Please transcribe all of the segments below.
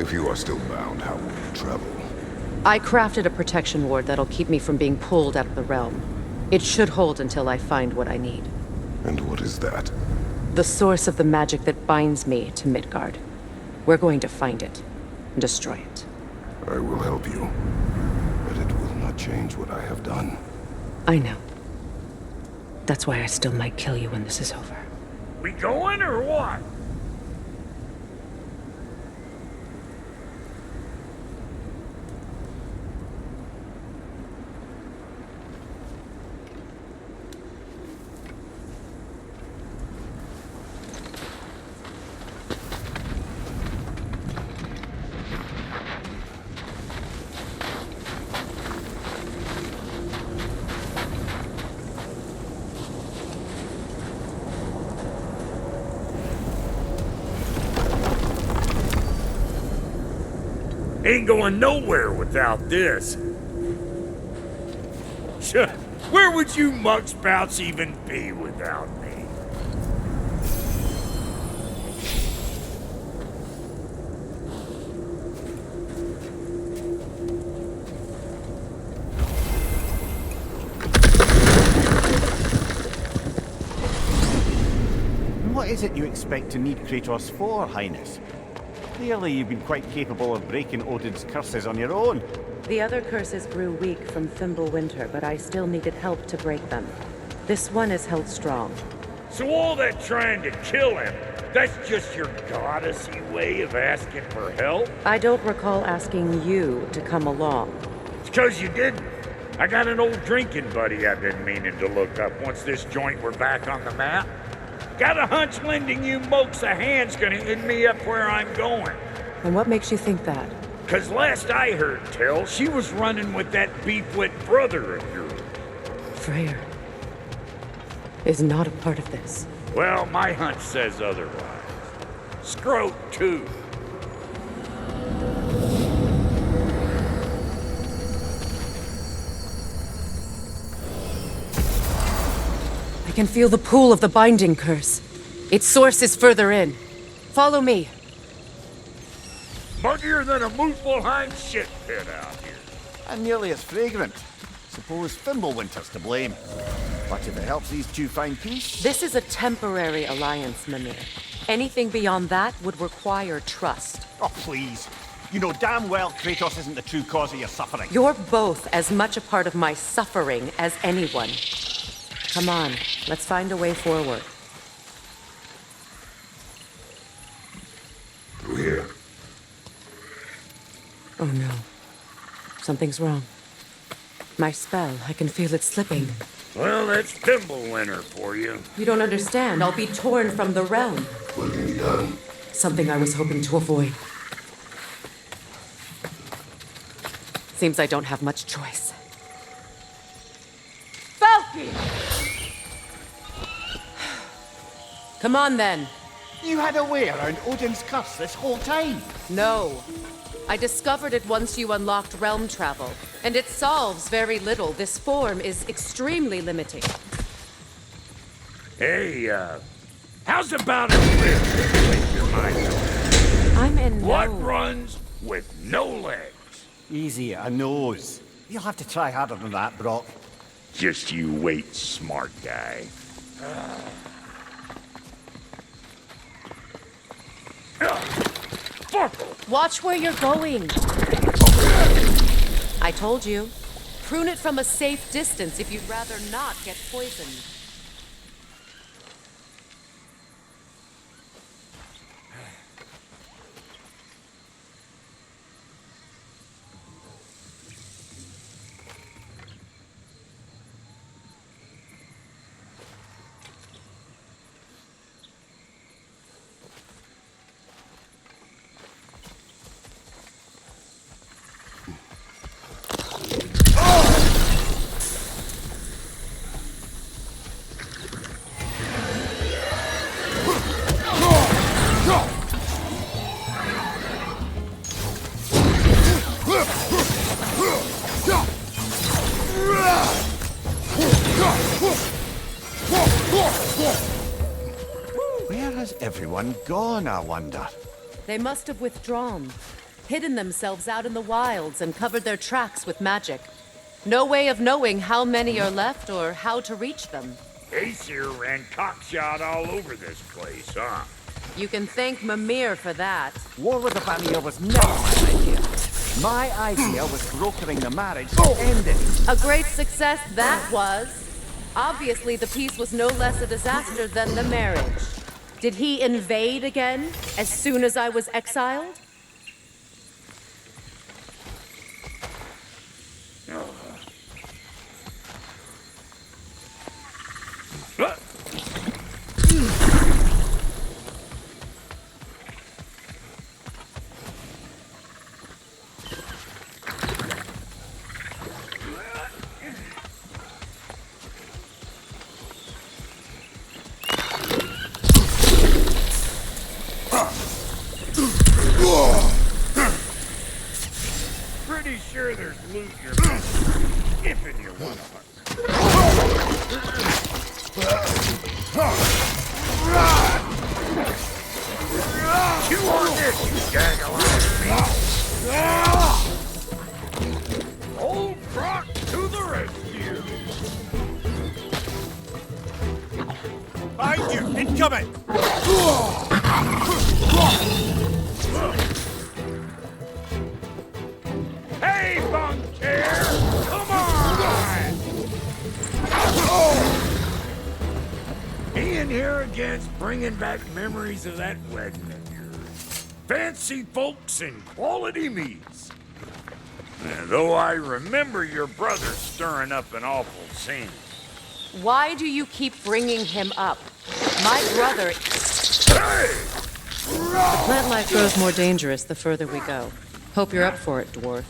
If you are still bound, how will you travel? I crafted a protection ward that'll keep me from being pulled out of the realm. It should hold until I find what I need. And what is that? The source of the magic that binds me to Midgard. We're going to find it and destroy it. I will help you. But it will not change what I have done. I know. That's why I still might kill you when this is over. We going or what? Ain't going nowhere without this. Where would you muckspouts even be without me? What is it you expect to need Kratos for, Highness? Clearly you've been quite capable of breaking Odin's curses on your own. The other curses grew weak from Fimbulwinter, but I still needed help to break them. This one is held strong. So all that trying to kill him, that's just your goddessy way of asking for help? I don't recall asking you to come along. It's 'cause you didn't. I got an old drinking buddy I've been meaning to look up once this joint were back on the map. Got a hunch lending you mokes a hand's gonna end me up where I'm going. And what makes you think that? 'Cause last I heard tell, she was running with that beefwit brother of yours. Freyr is not a part of this. Well, my hunch says otherwise. Scrote, too. I can feel the pull of the binding curse. Its source is further in. Follow me. Muggier than a Muspelheim shit pit out here. And nearly as fragrant. Suppose Fimbulwinter's to blame. But if it helps these two find peace... This is a temporary alliance, Mimir. Anything beyond that would require trust. Oh, please. You know damn well Kratos isn't the true cause of your suffering. You're both as much a part of my suffering as anyone. Come on, let's find a way forward. Through here. Oh no. Something's wrong. My spell, I can feel it slipping. Well, that's Fimbulwinter for you. You don't understand. I'll be torn from the realm. What can be done? Something I was hoping to avoid. Seems I don't have much choice. Falky! Come on, then. You had a way around Odin's curse this whole time. No. I discovered it once you unlocked realm travel, and it solves very little. This form is extremely limiting. Hey, how's about a lift to make your mind up? I'm in What runs with no legs? Easy, I knows. You'll have to try harder than that, Brock. Just you wait, smart guy. Watch where you're going. I told you. Prune it from a safe distance if you'd rather not get poisoned. Where has everyone gone, I wonder? They must have withdrawn. hidden themselves out in the wilds and covered their tracks with magic. No way of knowing how many are left or how to reach them. Aesir ran cockshot all over this place, huh? You can thank Mimir for that. War with the Vanir was never my idea. My idea was brokering the marriage to end it. A great success that was. Obviously, the peace was no less a disaster than the marriage. Did he invade again, as soon as I was exiled? Pretty sure there's loot you're missing, if you want to hunt. You want this, you gaggle. Old Brock to the rescue. Behind you! Incoming! Hey, Bunker! Come on! Being here again's bringing back memories of that wedding of yours. Fancy folks and quality meats. And though I remember your brother stirring up an awful scene. Why do you keep bringing him up? My brother... Hey! The plant life grows more dangerous the further we go. Hope you're up for it, dwarf.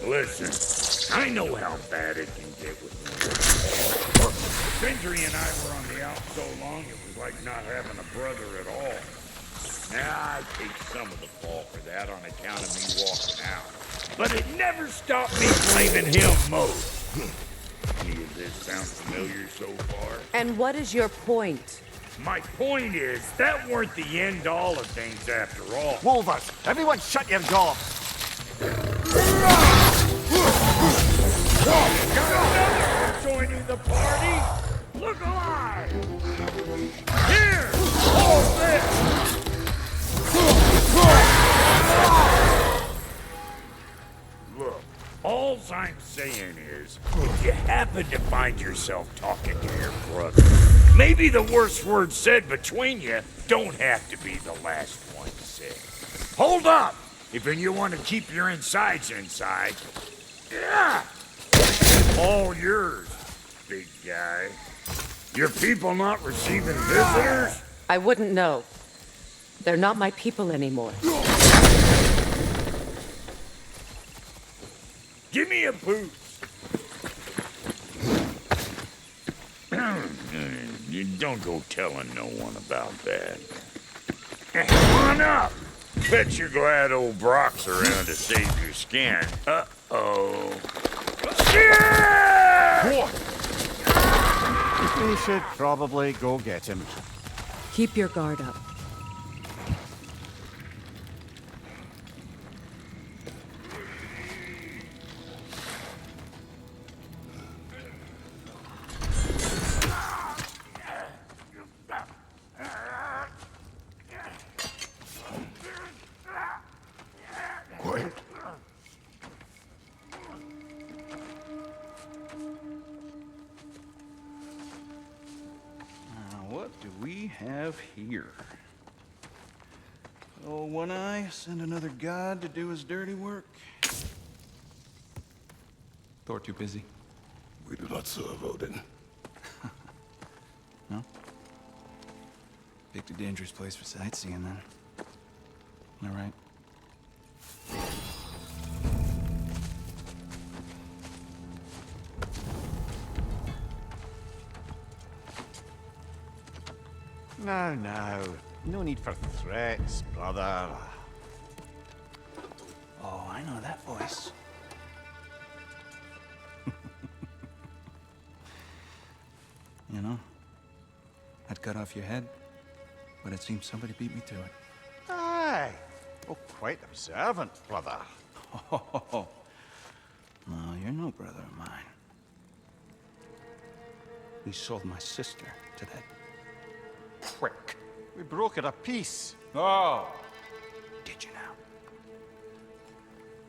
Listen, I know how bad it can get with me. Sindri and I were on the out so long, it was like not having a brother at all. Now I take some of the fall for that on account of me walking out. But it never stopped me blaming him most. Any of this sound familiar so far? And what is your point? My point is, that weren't the end all of things after all. Wolvers, everyone shut your gob! Got another joining the party? Look alive! Here! Hold this! Look, all I'm saying is, if you happen to find yourself talking to your brother, maybe the worst word said between you don't have to be the last one said. Hold up! If you want to keep your insides inside. Yeah! All yours, big guy. Your people not receiving visitors? I wouldn't know. They're not my people anymore. Give me a boost. You don't go telling no one about that. Come on up. Bet you're glad old Brock's around to save your skin. Uh-oh. Shit! We should probably go get him. Keep your guard up. Quiet. What do we have here? Oh, One Eye, send another god to do his dirty work. Thor too busy. We do not serve Odin. No? Picked a dangerous place for sightseeing, then. All right. Now, now. No need for threats, brother. Oh, I know that voice. You know, I'd cut off your head, but it seems somebody beat me to it. Aye. Oh, quite observant, brother. Oh, no, you're no brother of mine. We sold my sister to that prick. We brokered a peace. Oh! Did you now?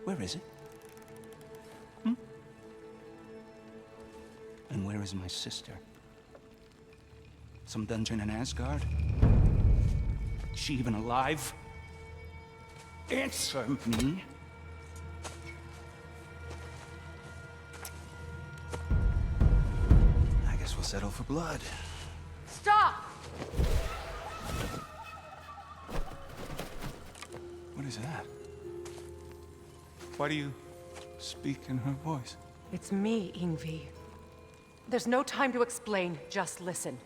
Where is it? And where is my sister? Some dungeon in Asgard? Is she even alive? Answer me. I guess we'll settle for blood. Stop! What is that? Why do you speak in her voice? It's me, Ingvi. There's no time to explain, just listen.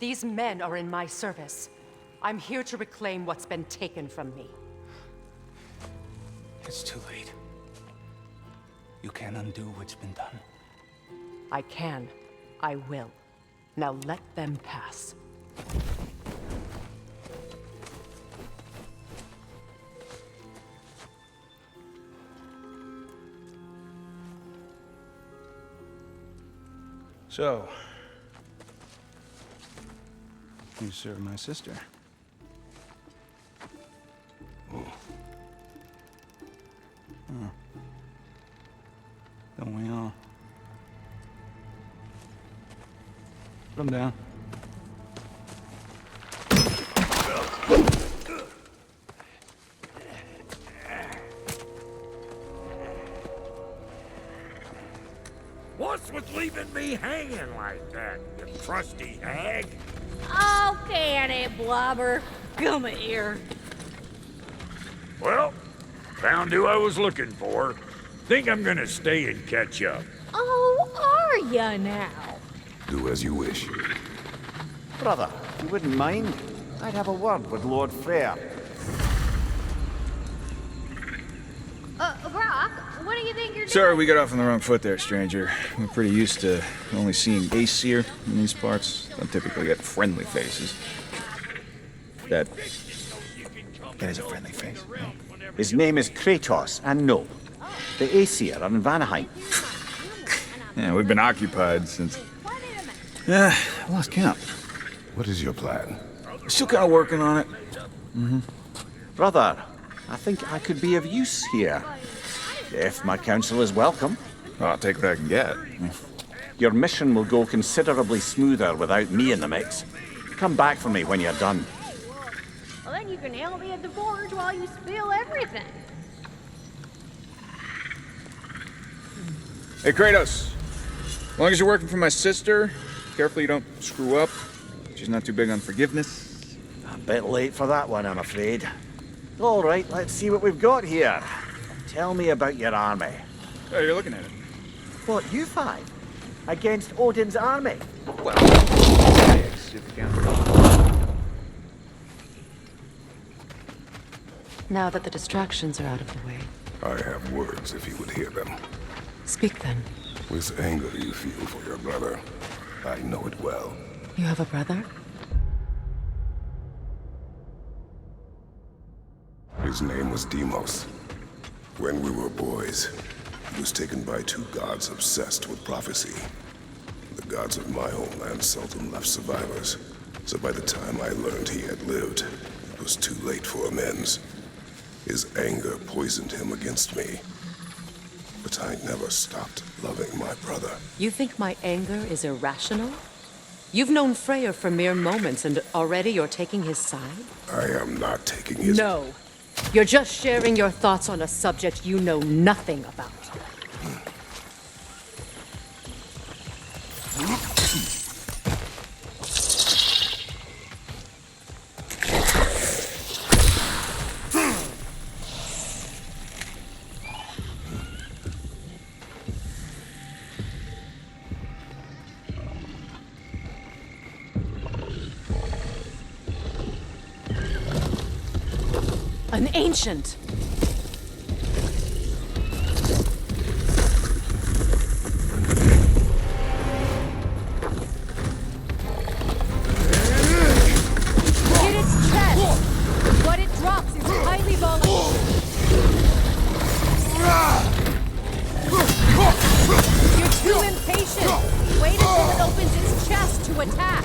These men are in my service. I'm here to reclaim what's been taken from me. It's too late. You can't undo what's been done. I can. I will. Now let them pass. So, you serve my sister. Don't we all? Put him down. What's with leaving me hanging like that, you crusty hag? Oh, can it, Blobber? Come here. Well, found who I was looking for. Think I'm gonna stay and catch up. Oh, are ya now? Do as you wish. Brother, if you wouldn't mind, I'd have a word with Lord Freyr. Brock, what do you think you're Sorry, we got off on the wrong foot there, stranger. We're pretty used to only seeing Aesir in these parts. Don't typically get friendly faces. That is a friendly face. His name is Kratos, and no, the Aesir are in Vanaheim. Yeah, we've been occupied since... I lost count. What is your plan? Still kind of working on it. Brother, I think I could be of use here. If my counsel is welcome. I'll take what I can get. Your mission will go considerably smoother without me in the mix. Come back for me when you're done. Well, then you can help me at the forge while you spill everything. Hey, Kratos. As long as you're working for my sister, careful you don't screw up. She's not too big on forgiveness. A bit late for that one, I'm afraid. All right, let's see what we've got here. Tell me about your army. Oh, you're looking at it. What, you five? Against Odin's army? Well, if you count. Now that the distractions are out of the way, I have words if you would hear them. speak then. With anger you feel for your brother. I know it well. You have a brother? His name was Deimos. When we were boys, he was taken by two gods obsessed with prophecy. The gods of my homeland seldom left survivors, so by the time I learned he had lived, it was too late for amends. His anger poisoned him against me. But I never stopped loving my brother. You think my anger is irrational? You've known Freyr for mere moments, and already you're taking his side? I am not taking his... No. You're just sharing your thoughts on a subject you know nothing about. An ancient! Hit its chest! What it drops is highly volatile. to attack!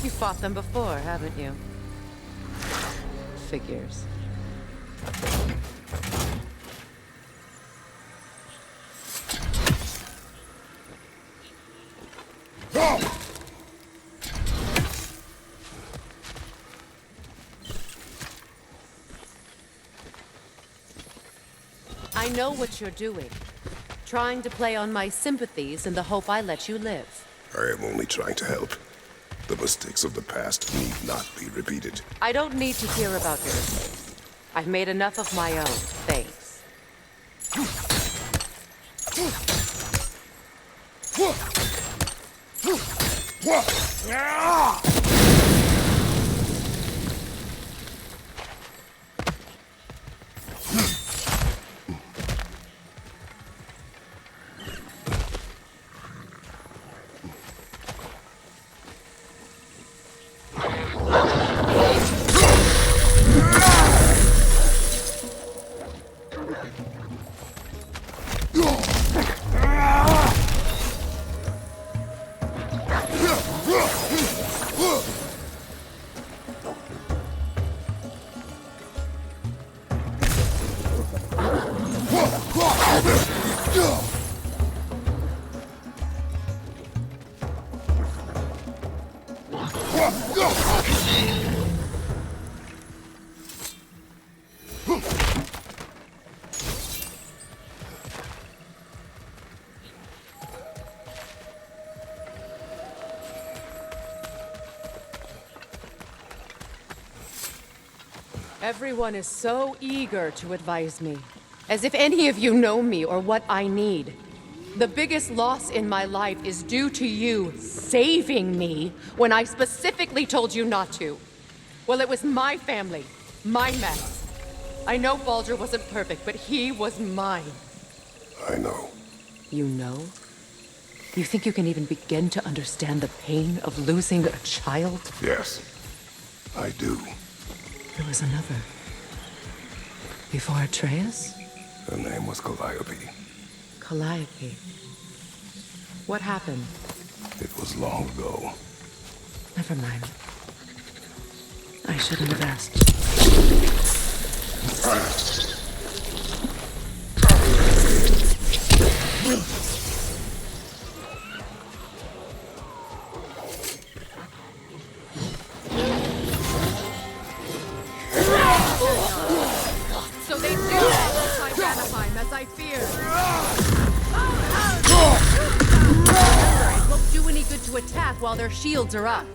You fought them before, haven't you? Figures. I know what you're doing. Trying to play on my sympathies in the hope I let you live. I am only trying to help. The mistakes of the past need not be repeated. I don't need to hear about your mistakes. I've made enough of my own, thanks. Everyone is so eager to advise me, as if any of you know me or what I need. The biggest loss in my life is due to you saving me when I specifically told you not to. Well, it was my family, my mess. I know Baldur wasn't perfect, but he was mine. I know. You know? You think you can even begin to understand the pain of losing a child? Yes, I do. There was another. Before Atreus? Her name was Calliope. Calliope. What happened? It was long ago. Never mind. I shouldn't have asked. So they do multi-ratify, as I feared. It won't do any good to attack while their shields are up.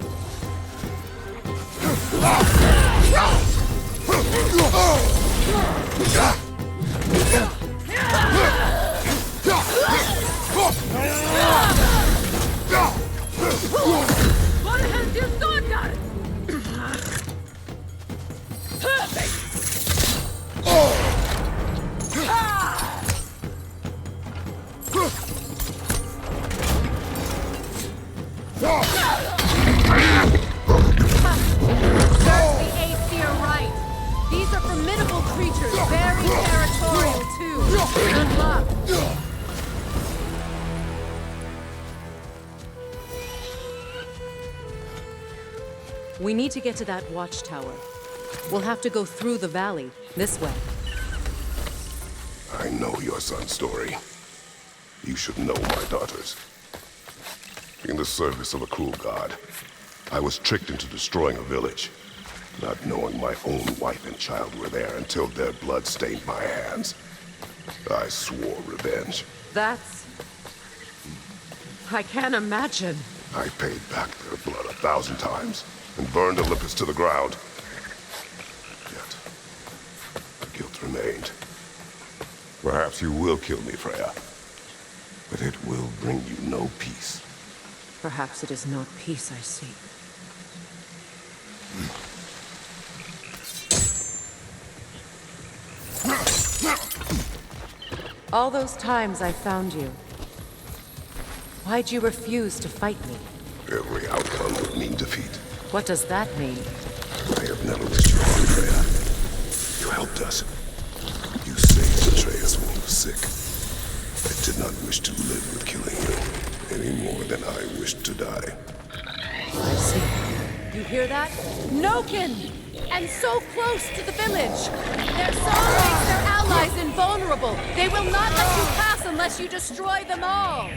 What has your sword done? These are formidable creatures, very territorial too. Good luck. We need to get to that watchtower. We'll have to go through the valley, this way. I know your son's story. You should know my daughters. in the service of a cruel god. I was tricked into destroying a village, not knowing my own wife and child were there until their blood stained my hands. I swore revenge. I can't imagine. I paid back their blood 1,000 times and burned Olympus to the ground. Yet, the guilt remained. Perhaps you will kill me, Freya, but it will bring you no peace. Perhaps it is not peace I seek. All those times I found you, why'd you refuse to fight me? Every outcome would mean defeat. What does that mean? I have never wished you harm, Freya. You helped us. You saved Atreus when he was sick. I did not wish to live with killing you, any more than I wished to die. I see. You hear that? Nokin! And so close to the village! Their song makes their allies invulnerable! They will not let you pass unless you destroy them all!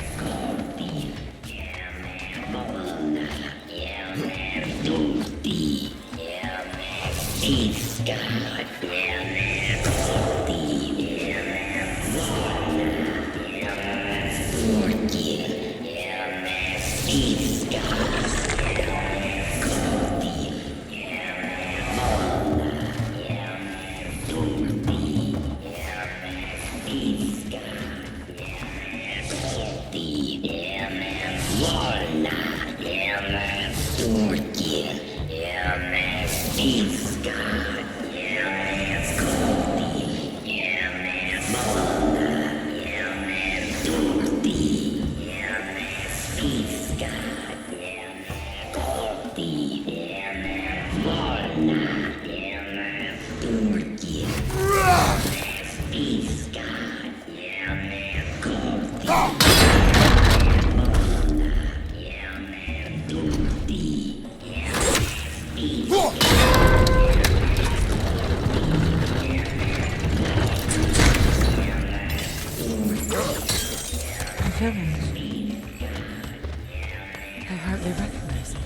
I hardly recognize it.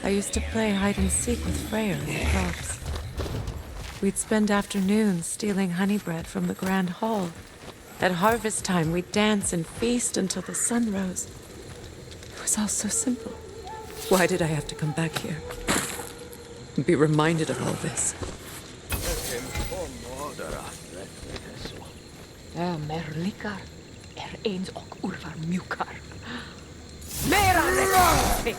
I used to play hide and seek with Freya in the crops. We'd spend afternoons stealing honey bread from the grand hall. At harvest time, we'd dance and feast until the sun rose. It was all so simple. Why did I have to come back here? And be reminded of all this? Merlikar eens ook urvar mjukar. Mera rekk!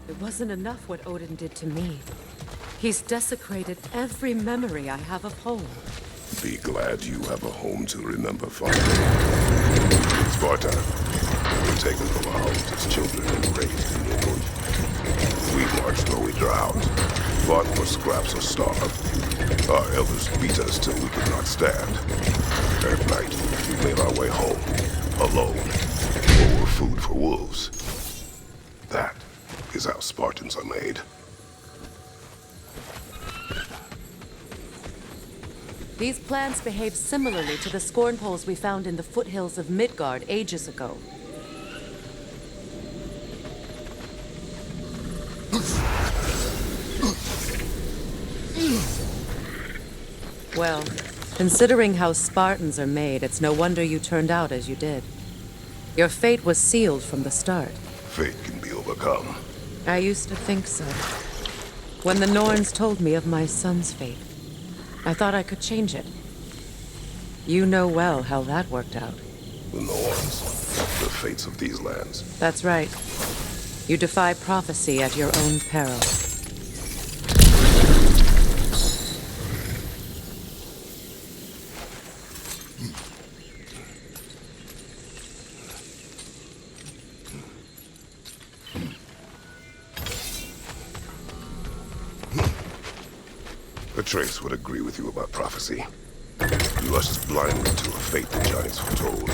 It wasn't enough what Odin did to me. He's desecrated every memory I have of home. be glad you have a home to remember fondly. Sparta, we were taken from our homes as children and raised in your womb. We marched or we drowned, fought for scraps or starved. Our elders beat us till we could not stand. At night, we made our way home, alone, or were food for wolves. That is how Spartans are made. These plants behave similarly to the scorn poles we found in the foothills of Midgard ages ago. Well, considering how Spartans are made, it's no wonder you turned out as you did. Your fate was sealed from the start. Fate can be overcome. I used to think so. When the Norns told me of my son's fate, I thought I could change it. You know well how that worked out. The Norns, the fates of these lands. That's right. You defy prophecy at your own peril. Atreus would agree with you about prophecy. He rushes blindly to a fate the giants foretold.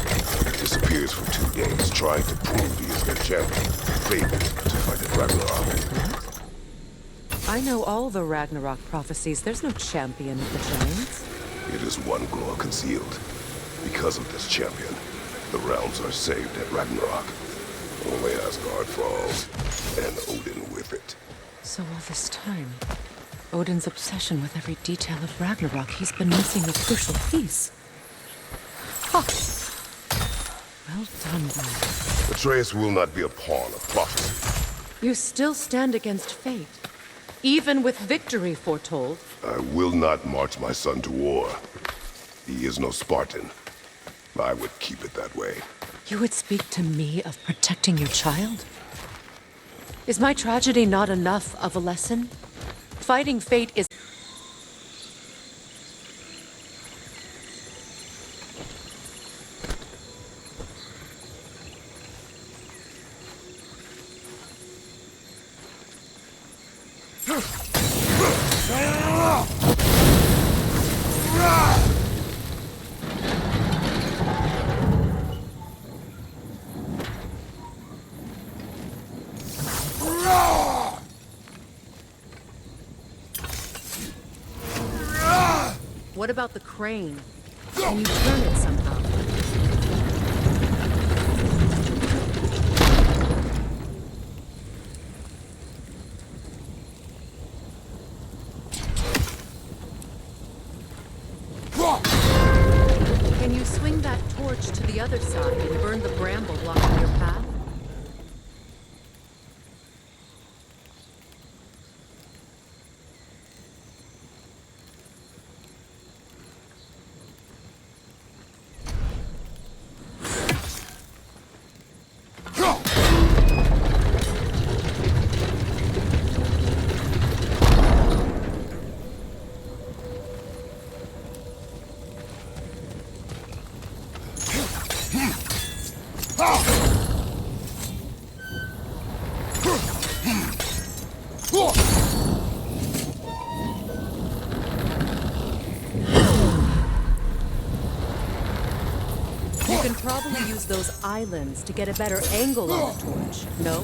Disappears for 2 days, trying to prove he is their champion. Fabled to fight at Ragnarok. I know all the Ragnarok prophecies. There's no champion of the giants. It is one glow concealed. Because of this champion, the realms are saved at Ragnarok. Only Asgard falls, and Odin with it. So all this time, Odin's obsession with every detail of Ragnarok, he's been missing a crucial piece. Ha! Well done, Brad. Atreus will not be a pawn of prophecy. You still stand against fate, even with victory foretold. I will not march my son to war. He is no Spartan. I would keep it that way. You would speak to me of protecting your child? Is my tragedy not enough of a lesson? Fighting fate is... What about the crane? Can you turn it somehow? Can you swing that torch to the other side and burn the bramble blocking your path? You can probably use those islands to get a better angle on the torch, no?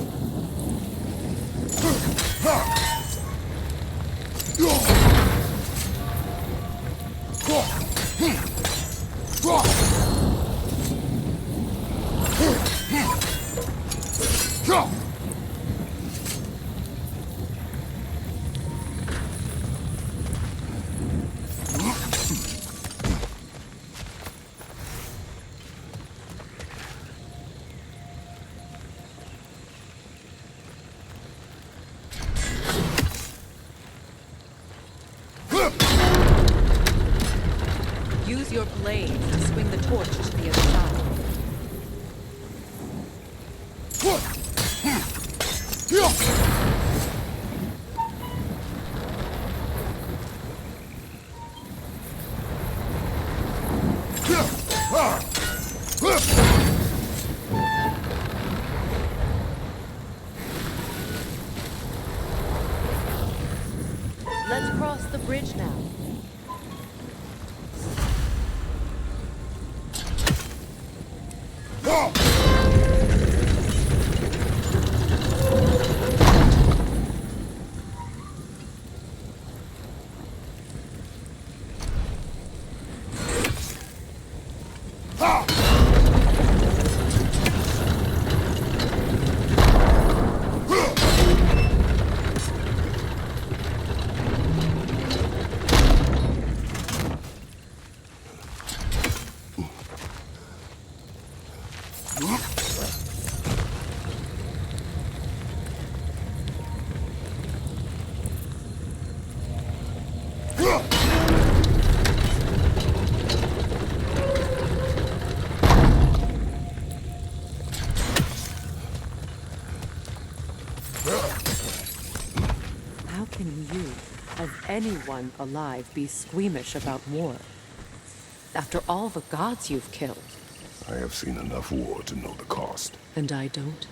Use your blade to swing the torch to the other side. Let's cross the bridge now. How can you, of anyone alive, be squeamish about war? After all the gods you've killed. I have seen enough war to know the cost. And I don't?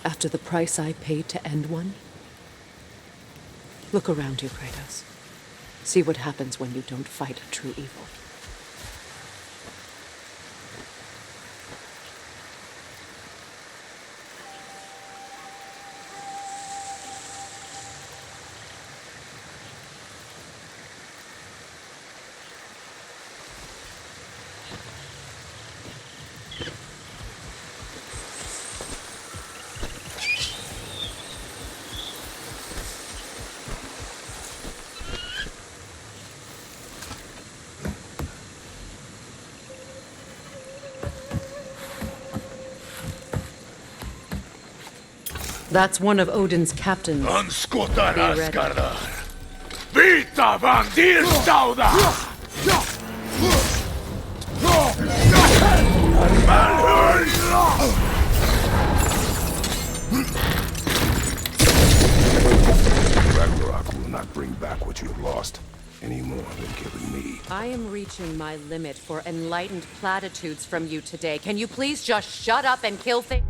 After the price I paid to end one? Look around you, Kratos. See what happens when you don't fight a true evil. That's one of Odin's captains. Anskotaras Gardar. Vita van dir Stauda! Ragnarok will not bring back what you have lost, any more than killing me. I am reaching my limit for enlightened platitudes from you today. Can you please just shut up and kill things?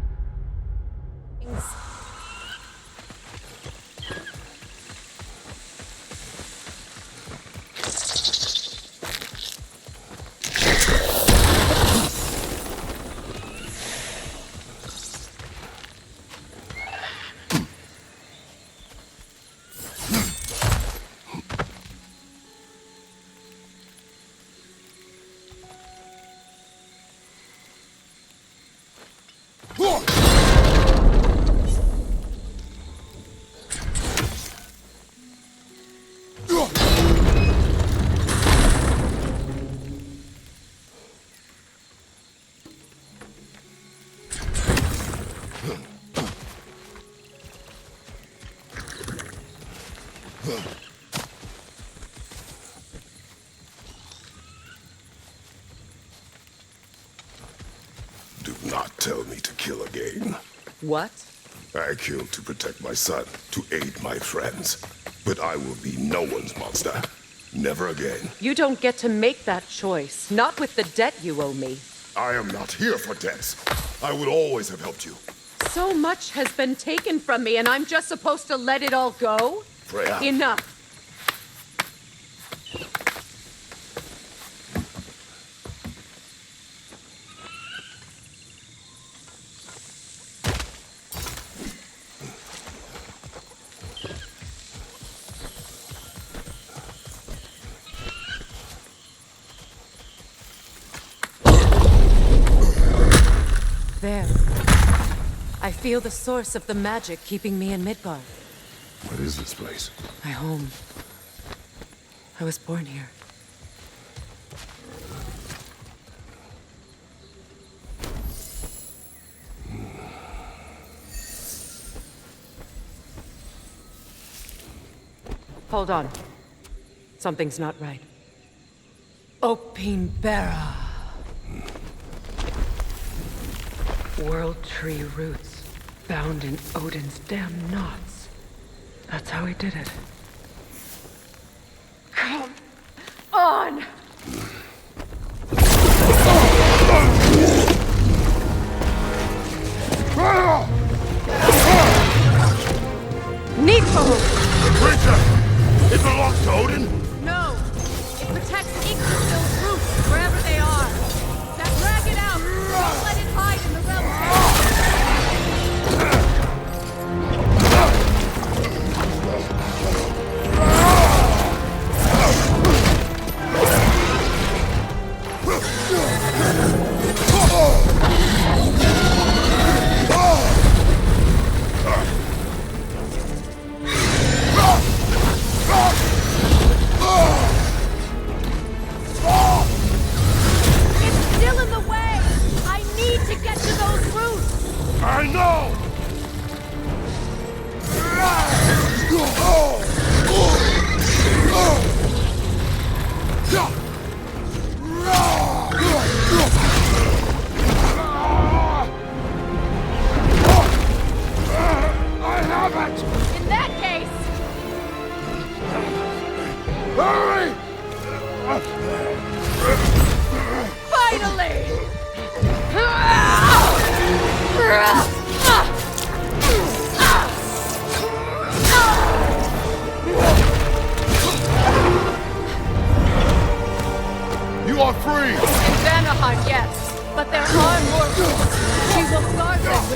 Do not tell me to kill again. What? I killed to protect my son, to aid my friends. But I will be no one's monster. Never again. You don't get to make that choice. Not with the debt you owe me. I am not here for debts. I would always have helped you. So much has been taken from me, and I'm just supposed to let it all go? Freya. Enough. There. I feel the source of the magic keeping me in Midgard. What is this place? My home. I was born here. Hold on. Something's not right. Opinbera. World tree roots, bound in Odin's damn knots. That's how he did it. Come on!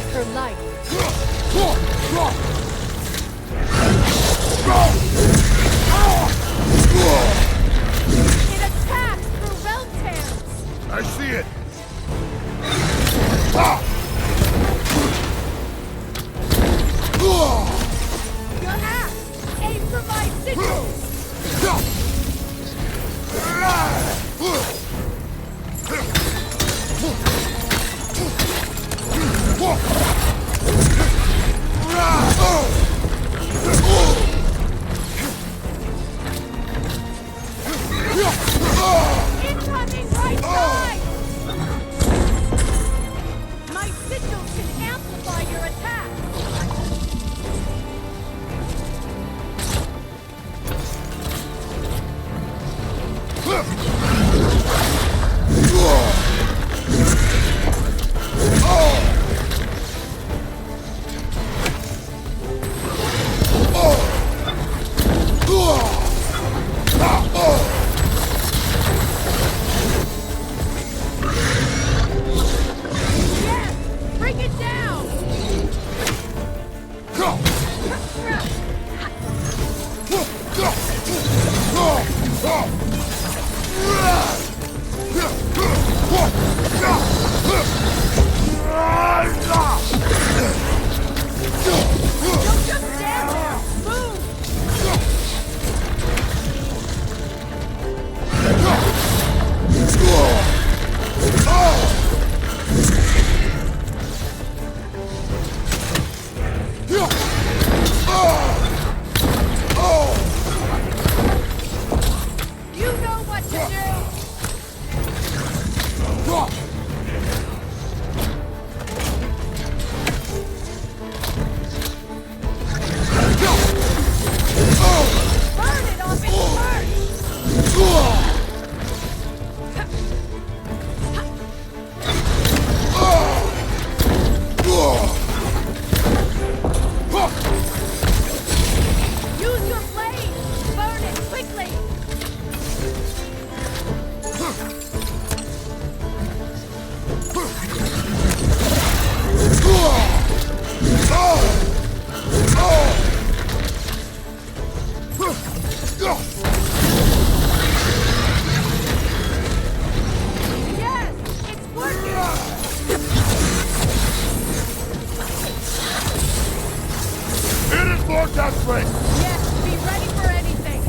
with her life. It attacks through realm tears! I see it! Your axe! Aim for my sigils! Incoming right side! My sigils can amplify your attack! Yes! Bring it down! Don't just stand there! Move! You know what to do! Burn it off its perch! Use your blade! Burn it quickly! Yes! It's working! It is more desperate! Yes, be ready for anything!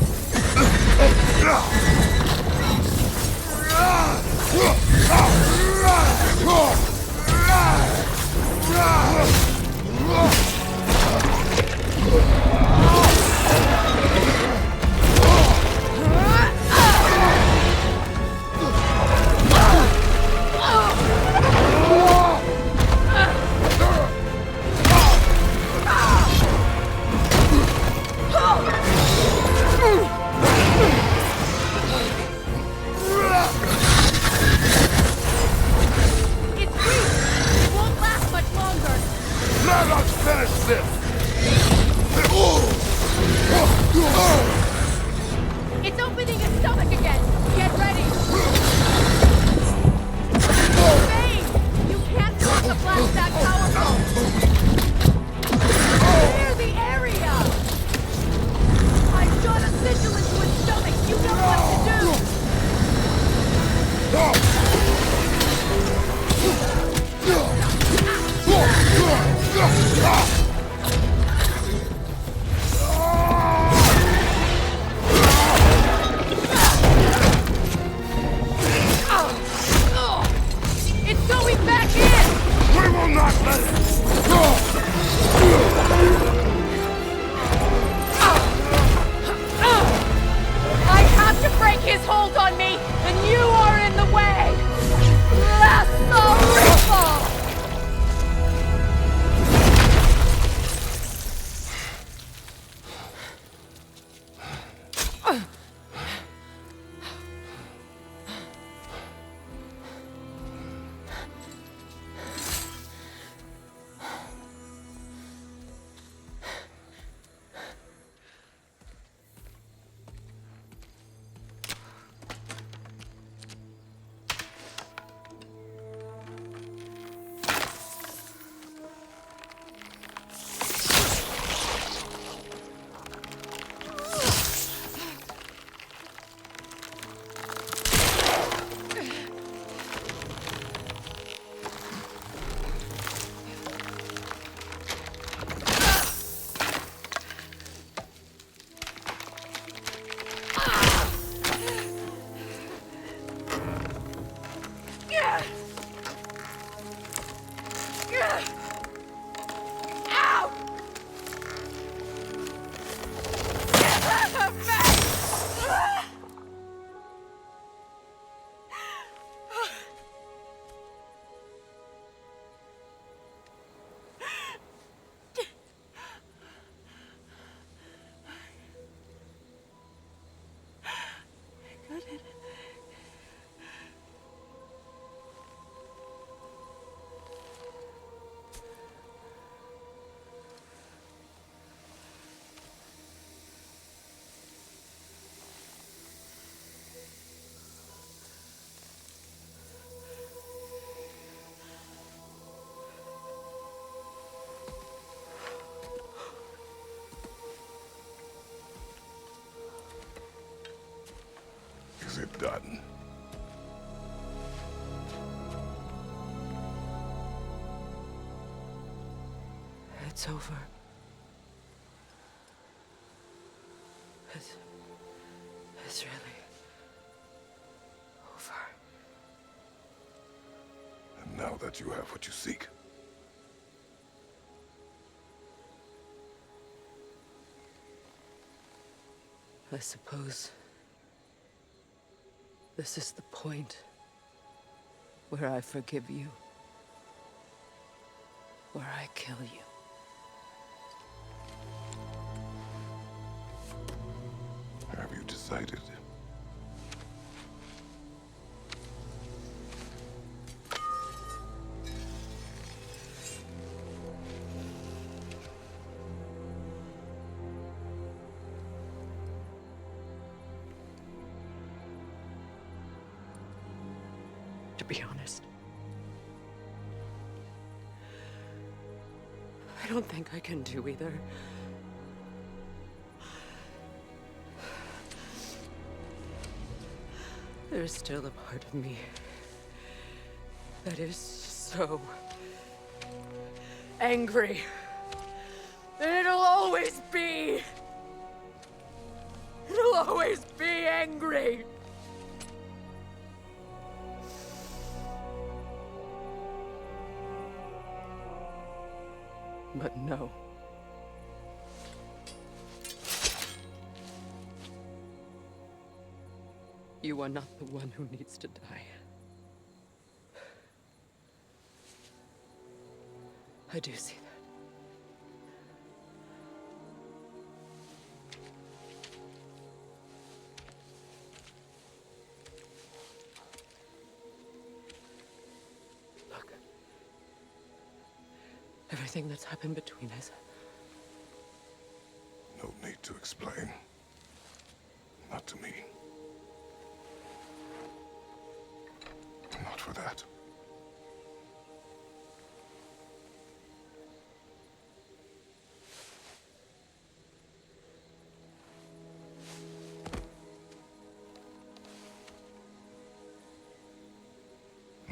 It's weak! It won't last much longer! Let us finish this! It's opening its stomach again! Get ready! Bane! You can't block a blast that powerful! Clear the area! I shot a sigil into its stomach! You know what to do! It's going back in! We will not let it! I have to break his hold on me, and you are in the way! Lasso it done? It's over. It's really over. And now that you have what you seek, I suppose this is the point where I forgive you, where I kill you. have you decided? To be honest, I don't think I can do either. There's still a part of me that is so angry. And it'll always be. It'll always be angry. But no. You are not the one who needs to die. I do see that. Look. Everything that's happened between us. No need to explain. Not to me. Not for that.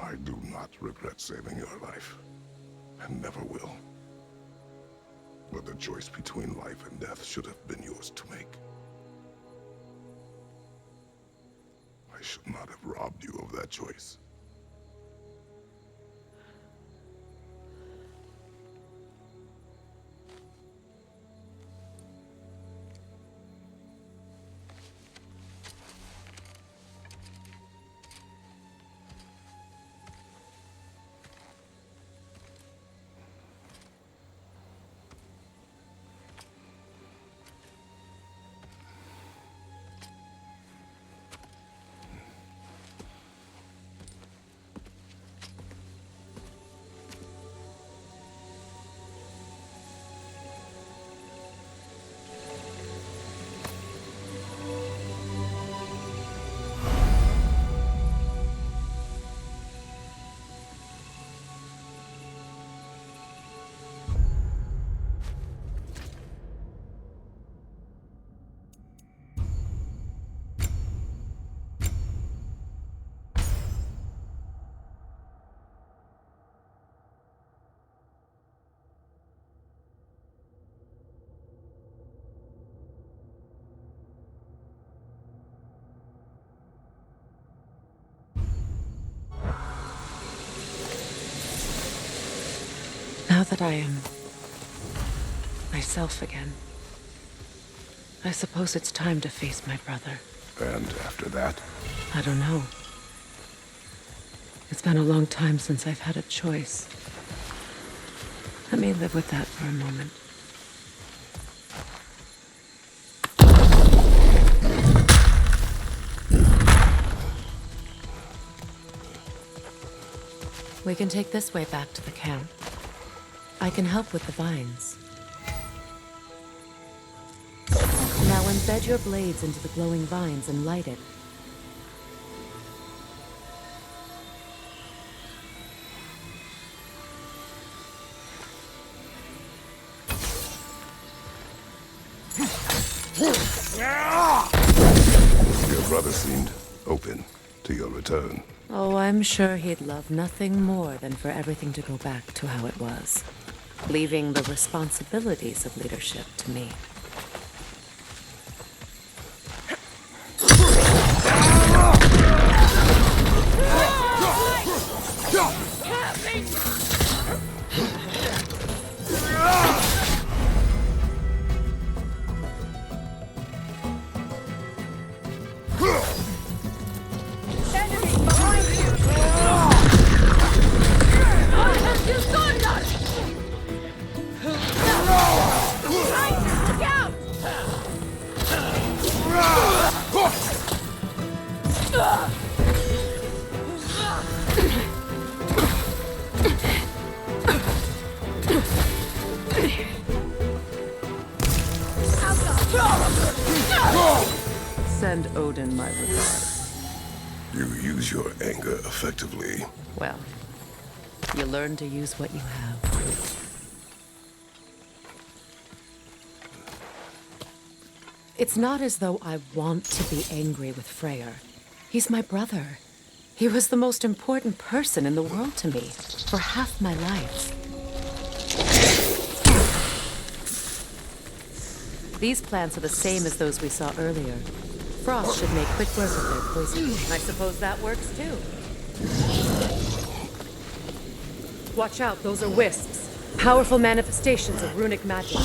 I do not regret saving your life, and never will. But the choice between life and death should have been yours to make. I should not have robbed you of that choice. Now that I am myself again, I suppose it's time to face my brother. And after that? I don't know. It's been a long time since I've had a choice. Let me live with that for a moment. We can take this way back to the camp. I can help with the vines. Now embed your blades into the glowing vines and light it. Your brother seemed open to your return. Oh, I'm sure he'd love nothing more than for everything to go back to how it was, leaving the responsibilities of leadership to me. Send Odin my regards. You use your anger effectively. Well, you learn to use what you have. It's not as though I want to be angry with Freyr. He's my brother. He was the most important person in the world to me for half my life. These plants are the same as those we saw earlier. Frost should make quick work of their poison. I suppose that works too. Watch out, those are wisps. Powerful manifestations of runic magic.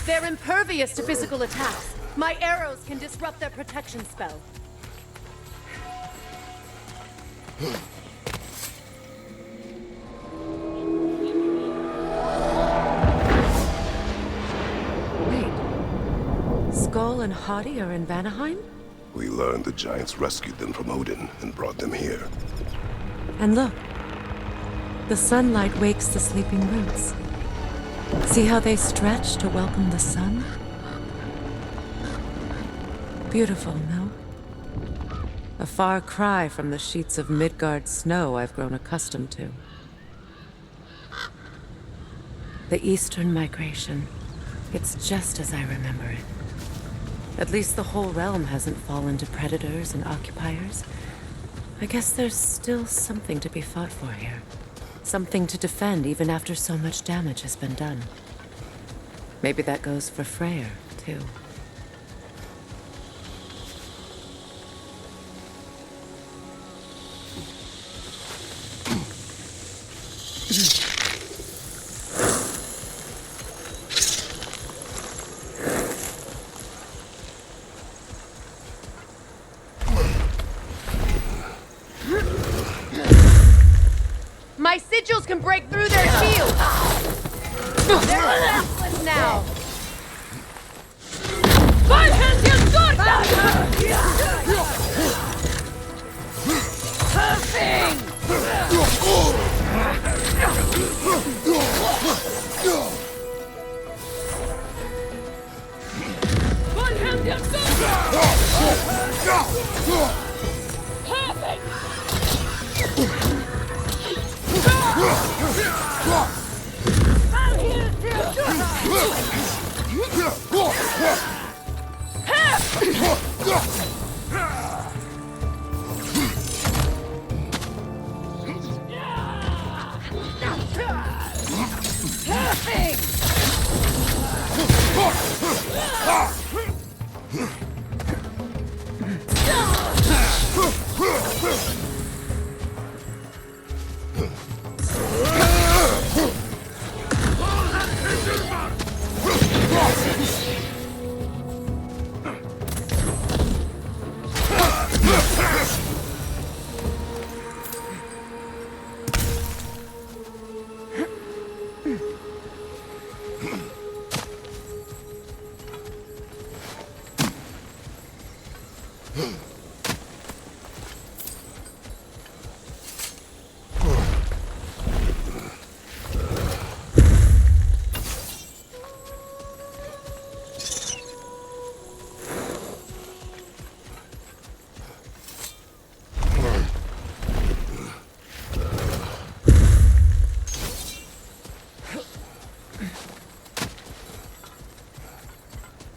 They're impervious to physical attacks. My arrows can disrupt their protection spell. Skull and Hati are in Vanaheim? We learned the giants rescued them from Odin and brought them here. And look. The sunlight wakes the sleeping roots. See how they stretch to welcome the sun? Beautiful, no? A far cry from the sheets of Midgard snow I've grown accustomed to. The eastern migration. It's just as I remember it. At least the whole realm hasn't fallen to predators and occupiers. I guess there's still something to be fought for here. Something to defend even after so much damage has been done. Maybe that goes for Freyr, too. My sigils can break through their shields! They're defenseless now!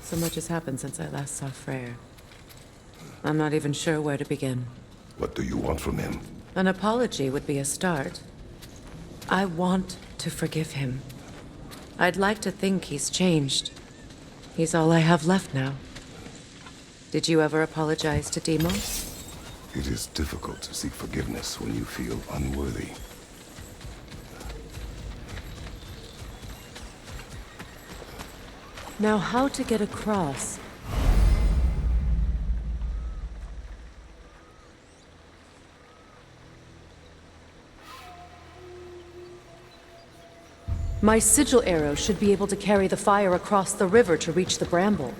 So much has happened since I last saw Freyr. I'm not even sure where to begin. What do you want from him? An apology would be a start. I want to forgive him. I'd like to think he's changed. He's all I have left now. Did you ever apologize to Deimos? It is difficult to seek forgiveness when you feel unworthy. Now, how to get across? My sigil arrow should be able to carry the fire across the river to reach the bramble.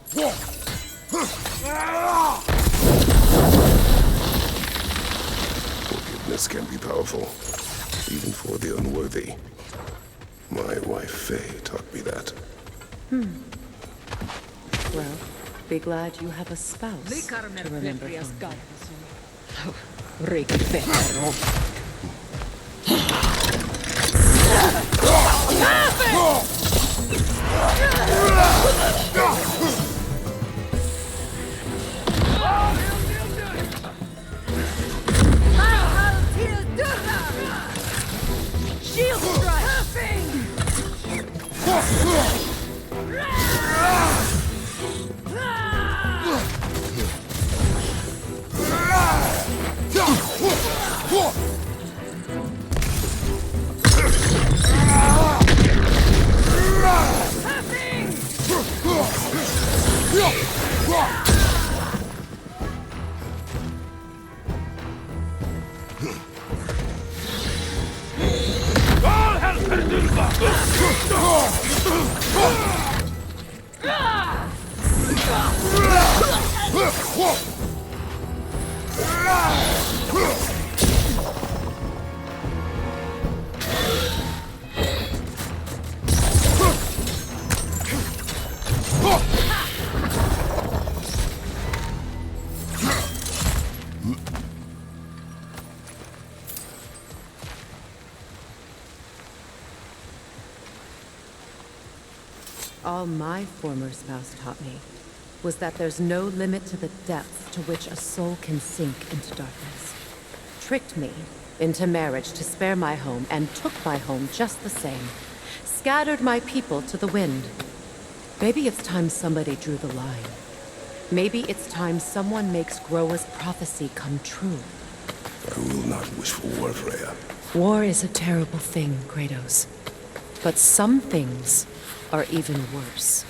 Forgiveness can be powerful, even for the unworthy. My wife Faye taught me that. Well, be glad you have a spouse to remember from. Oh, Rick-Vetero. Shield strike! All my former spouse taught me was that there's no limit to the depth to which a soul can sink into darkness. Tricked me into marriage to spare my home and took my home just the same. Scattered my people to the wind. Maybe it's time somebody drew the line. Maybe it's time someone makes Groa's prophecy come true. I will not wish for war, Freya. War is a terrible thing, Kratos. But some things are even worse.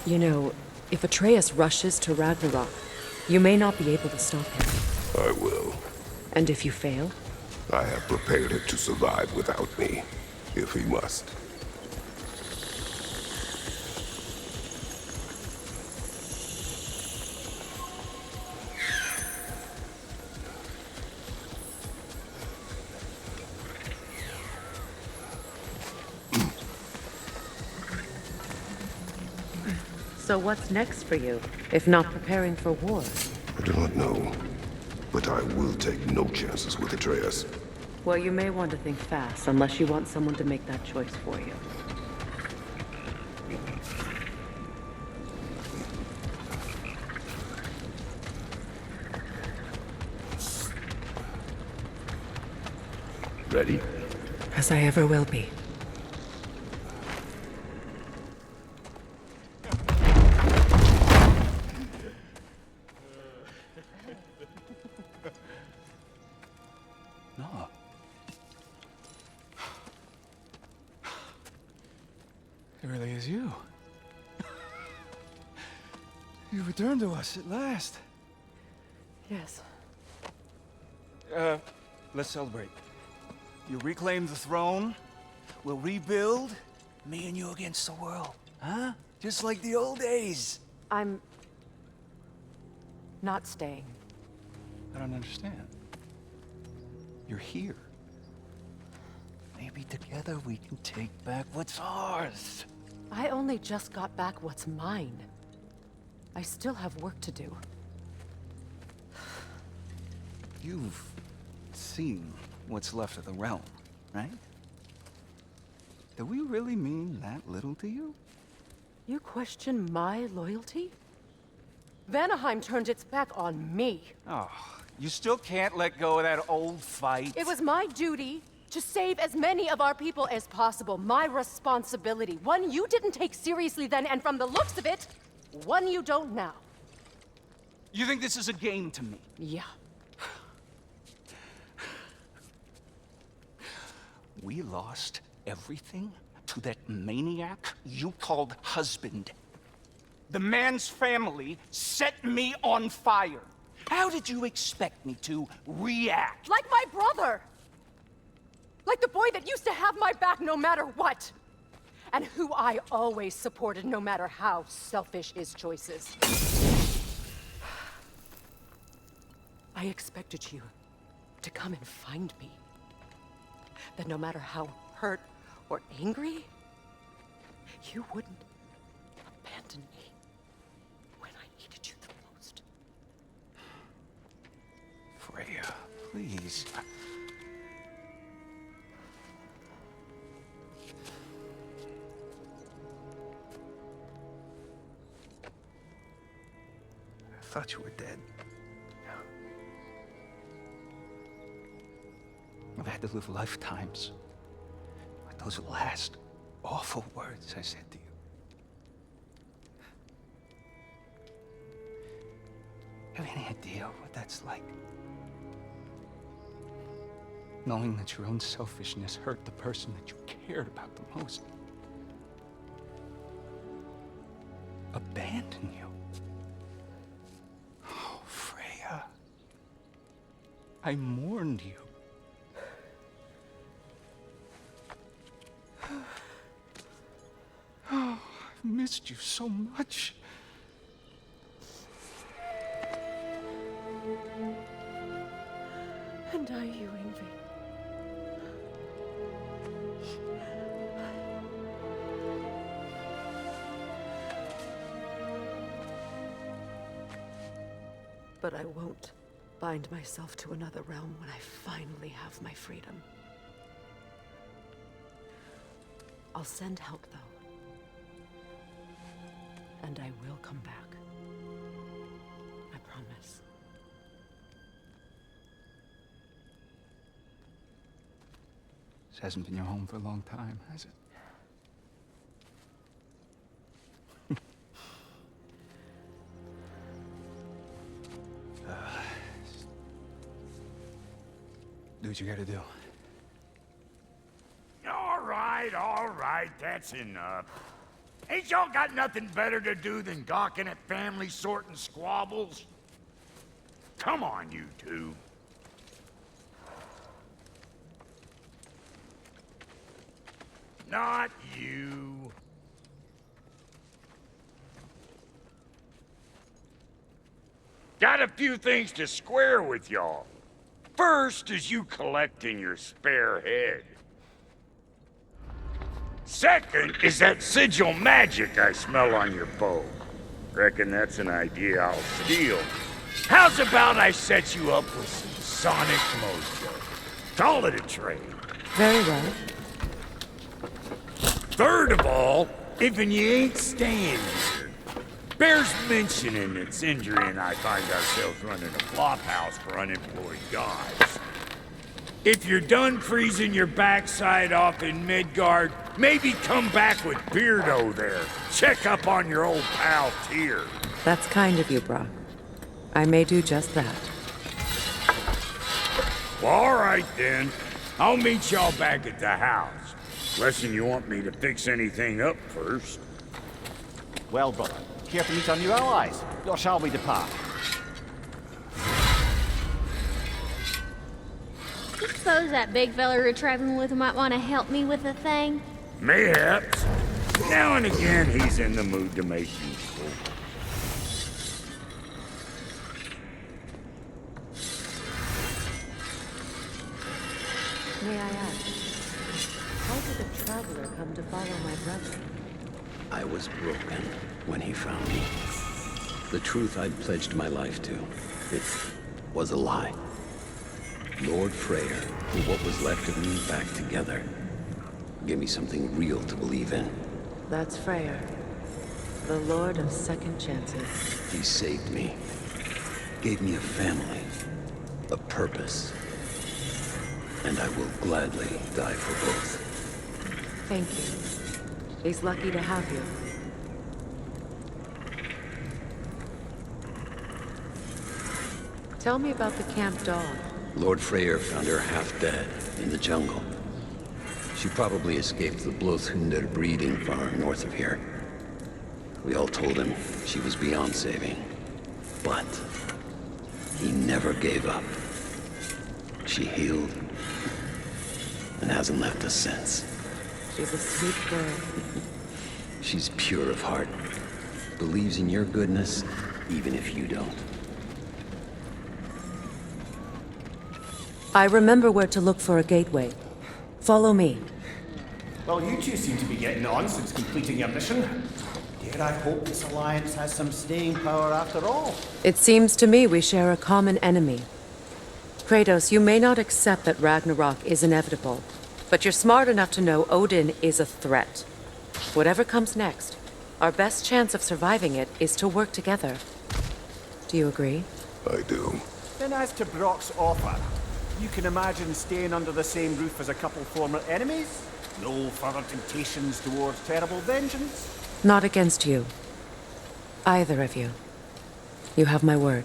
You know, if Atreus rushes to Ragnarok, you may not be able to stop him. I will. And if you fail? I have prepared him to survive without me, if he must. So what's next for you, if not preparing for war? I do not know, but I will take no chances with Atreus. Well, you may want to think fast, unless you want someone to make that choice for you. Ready? As I ever will be. No. It really is you. You returned to us at last. Yes. Let's celebrate. You reclaim the throne. We'll rebuild. Me and you against the world. Huh? Just like the old days. I'm not staying. I don't understand. You're here. Maybe together we can take back what's ours. I only just got back what's mine. I still have work to do. You've seen what's left of the realm, right? Do we really mean that little to you? You question my loyalty? Vanaheim turned its back on me. Oh, you still can't let go of that old fight? It was my duty to save as many of our people as possible. My responsibility. One you didn't take seriously then, and from the looks of it, one you don't now. You think this is a game to me? Yeah. We lost everything to that maniac you called husband. The man's family set me on fire. How did you expect me to react? Like my brother! Like the boy that used to have my back no matter what! and who I always supported no matter how selfish his choices. I expected you to come and find me. That no matter how hurt or angry, you wouldn't abandon me when I needed you the most. Freya, please. I thought you were dead. I've had to live lifetimes with those last awful words I said to you. Have any idea what that's like? Knowing that your own selfishness hurt the person that you cared about the most. Abandon you. Oh, Freya. I mourned you. Oh, I've missed you so much. And I you, Ingvi. But I won't bind myself to another realm when I finally have my freedom. I'll send help, though. And I will come back. I promise. This hasn't been your home for a long time, has it? Do what you gotta do. All right, that's enough. Ain't y'all got nothing better to do than gawking at family sorting squabbles? Come on, you two. Not you. Got a few things to square with y'all. First is you collecting your spare head. Second is that sigil magic I smell on your bow. Reckon that's an idea I'll steal. How's about I set you up with some sonic mojo? Call it a trade. Very well. Third of all, if you ain't staying here, bears mentioning that Sindri and I find ourselves running a flop house for unemployed gods. If you're done freezing your backside off in Midgard, maybe come back with Beardo there. Check up on your old pal Tyr. That's kind of you, Brock. I may do just that. Well, all right then. I'll meet y'all back at the house. Unless you want me to fix anything up first. Well, brother, care to meet our new allies? Or shall we depart? I suppose that big fella we're traveling with might want to help me with a thing. Mayhaps. Now and again, he's in the mood to make useful. May I ask, how did a traveler come to follow my brother? I was broken when he found me. The truth I'd pledged my life to, it was a lie. Lord Freyr put what was left of me back together. Gave me something real to believe in. That's Freyr, the Lord of Second Chances. He saved me. Gave me a family. A purpose. And I will gladly die for both. Thank you. He's lucky to have you. Tell me about the camp dog. Lord Freyr found her half dead in the jungle. She probably escaped the Blothunder breeding farm north of here. We all told him she was beyond saving. But he never gave up. She healed and hasn't left us since. She's a sweet girl. She's pure of heart. Believes in your goodness, even if you don't. I remember where to look for a gateway. Follow me. Well, you two seem to be getting on since completing your mission. Dare I hope this alliance has some staying power after all? It seems to me we share a common enemy. Kratos, you may not accept that Ragnarok is inevitable, but you're smart enough to know Odin is a threat. Whatever comes next, our best chance of surviving it is to work together. Do you agree? I do. Then as to Brock's offer, you can imagine staying under the same roof as a couple former enemies? No further temptations towards terrible vengeance? Not against you. Either of you. You have my word.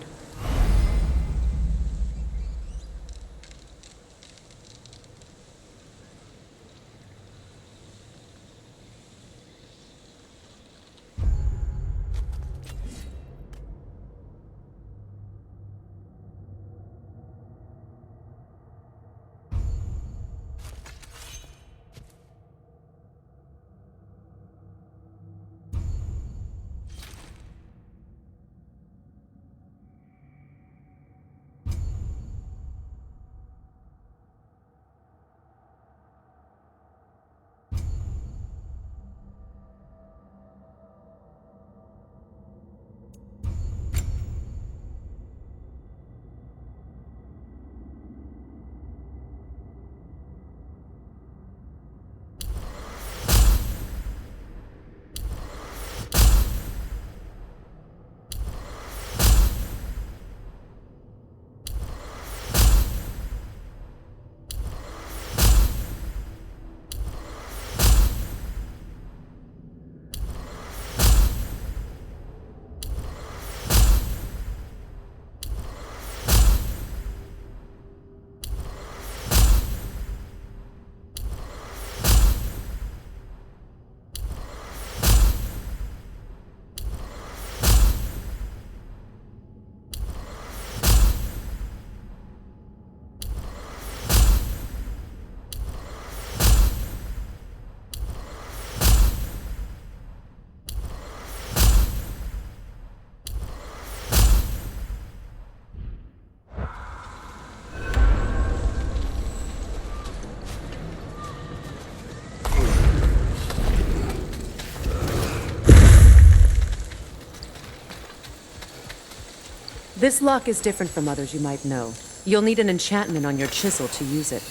This lock is different from others you might know. You'll need an enchantment on your chisel to use it.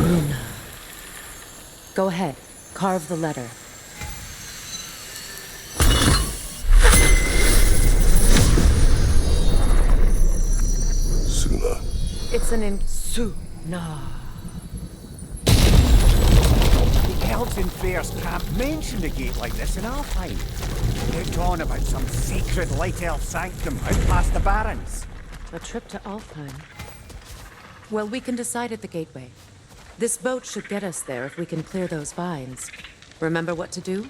Luna. Go ahead. Carve the letter. Suna. It's an Suna. The elves in Fair's camp mentioned a gate like this in our time. They're on about some sacred light elf sanctum out past the Barrens. A trip to Alfheim. Well, we can decide at the gateway. This boat should get us there if we can clear those vines. Remember what to do?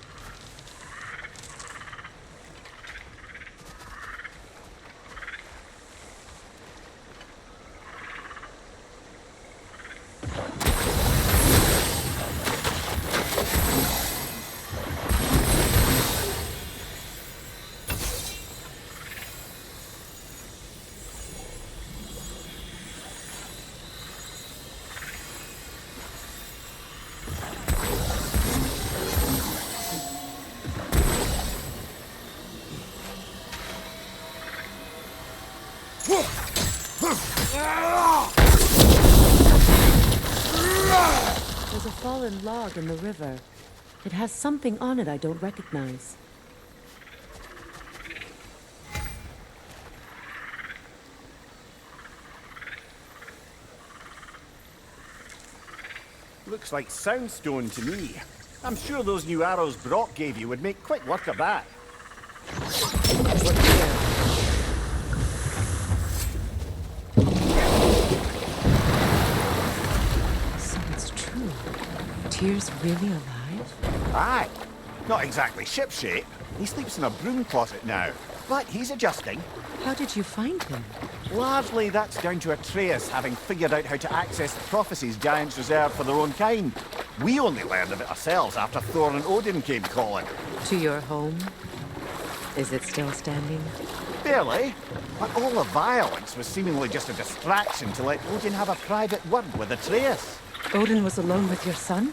There's a fallen log in the river. It has something on it I don't recognize. Looks like soundstone to me. I'm sure those new arrows Brock gave you would make quick work of that. What's here? So it's true. Tyr's really alive? Aye. Not exactly shipshape. He sleeps in a broom closet now. But he's adjusting. How did you find him? Largely that's down to Atreus having figured out how to access the prophecies giants reserve for their own kind. We only learned of it ourselves after Thor and Odin came calling. To your home? Is it still standing? Barely. But all the violence was seemingly just a distraction to let Odin have a private word with Atreus. Odin was alone with your son?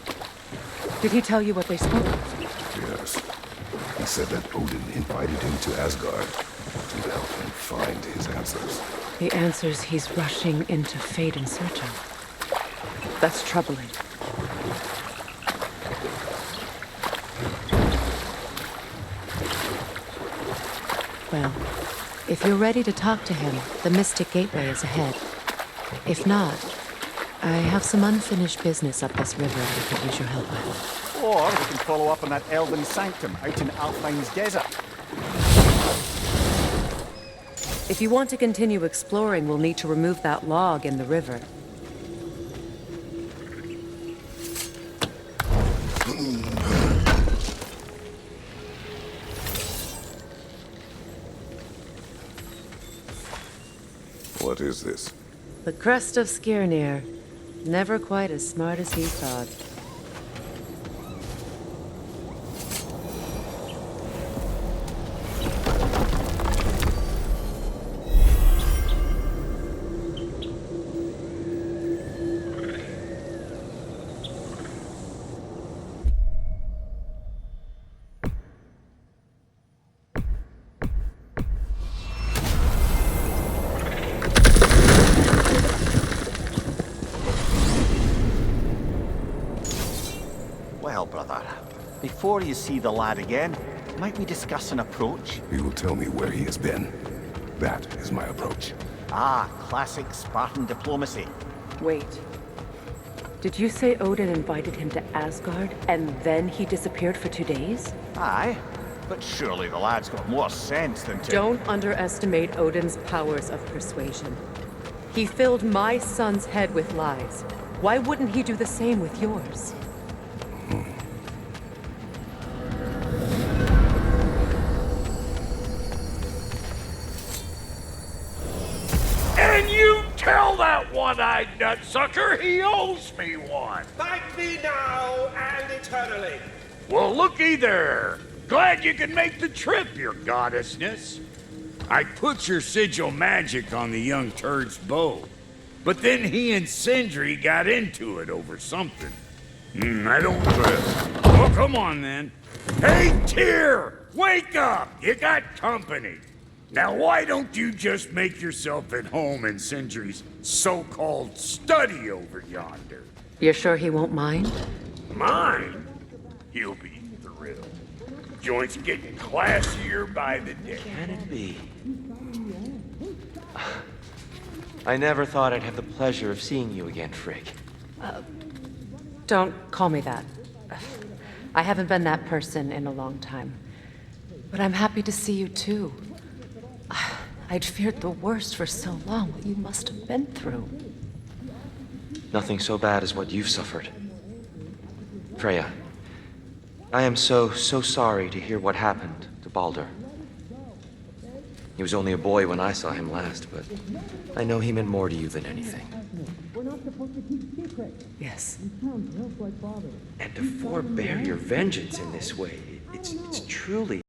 Did he tell you what they spoke of? Yes. He said that Odin invited him to Asgard to help him find his answers. The answers he's rushing into fate in search of. That's troubling. Well, if you're ready to talk to him, the Mystic Gateway is ahead. If not, I have some unfinished business up this river I could use your help with. Or we can follow up on that elven sanctum out in Alfine's desert. If you want to continue exploring, we'll need to remove that log in the river. What is this? The crest of Skirnir. Never quite as smart as he thought. Well, brother, before you see the lad again, might we discuss an approach? He will tell me where he has been. That is my approach. Ah, classic Spartan diplomacy. Wait. Did you say Odin invited him to Asgard, and then he disappeared for 2 days? Aye, but surely the lad's got more sense than to... Don't underestimate Odin's powers of persuasion. He filled my son's head with lies. Why wouldn't he do the same with yours? And you tell that one-eyed nutsucker he owes me one. Thank me now and eternally. Well, looky there. Glad you could make the trip, your goddessness. I put your sigil magic on the young turd's bow, but then he and Sindri got into it over something. I don't trust. Well, come on then. Hey, Tyr! Wake up! You got company. Now, why don't you just make yourself at home in Sindri's so-called study over yonder? You're sure he won't mind? Mine? He'll be thrilled. Joint's getting classier by the day. Can it be? I never thought I'd have the pleasure of seeing you again, Frigg. Don't call me that. I haven't been that person in a long time. But I'm happy to see you too. I'd feared the worst for so long, what you must have been through. Nothing so bad as what you've suffered. Freya, I am so sorry to hear what happened to Baldur. He was only a boy when I saw him last, but I know he meant more to you than anything. Yes. And to forbear your vengeance in this way, it's truly